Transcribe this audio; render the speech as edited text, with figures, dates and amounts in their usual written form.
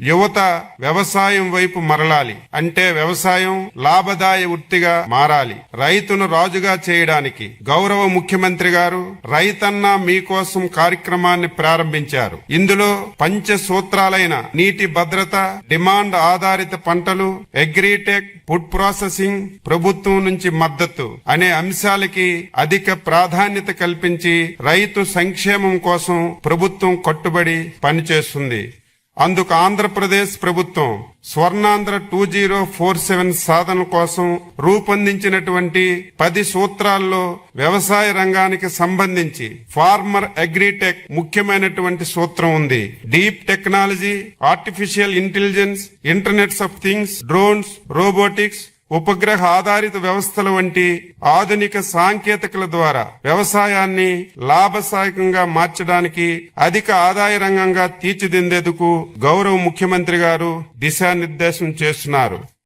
యువత వ్యవసాయం వైపు మరలాలి. అంటే వ్యవసాయం లాభదాయ వృత్తిగా మారాలి. రైతును రాజుగా చేయడానికి గౌరవ ముఖ్యమంత్రి గారు రైతన్న మీకోసం కార్యక్రమాన్ని ప్రారంభించారు. ఇందులో పంచ సూత్రాలైన నీటి భద్రత, డిమాండ్ ఆధారిత పంటలు, అగ్రిటెక్, ఫుడ్ ప్రాసెసింగ్, ప్రభుత్వం నుంచి మద్దతు అనే అంశాలకి అధిక ప్రాధాన్యత కల్పించి రైతు సంక్షేమం కోసం ప్రభుత్వం కట్టుబడి పనిచేస్తుంది. అందుకు ఆంధ్రప్రదేశ్ ప్రభుత్వం స్వర్ణాంధ్ర 2047 సాధన కోసం రూపొందించినటువంటి 10 సూత్రాల్లో వ్యవసాయ రంగానికి సంబంధించి ఫార్మర్ అగ్రిటెక్ ముఖ్యమైనటువంటి సూత్రం ఉంది. Deep technology, artificial intelligence, internets of things, drones, robotics, ఉపగ్రహ ఆధారిత వ్యవస్థల వంటి ఆధునిక సాంకేతికల ద్వారా వ్యవసాయాన్ని లాభసాయకంగా మార్చడానికి, అధిక ఆదాయ రంగంగా తీర్చిదిద్దేందుకు గౌరవ ముఖ్యమంత్రి గారు దిశానిర్దేశం చేస్తున్నారు.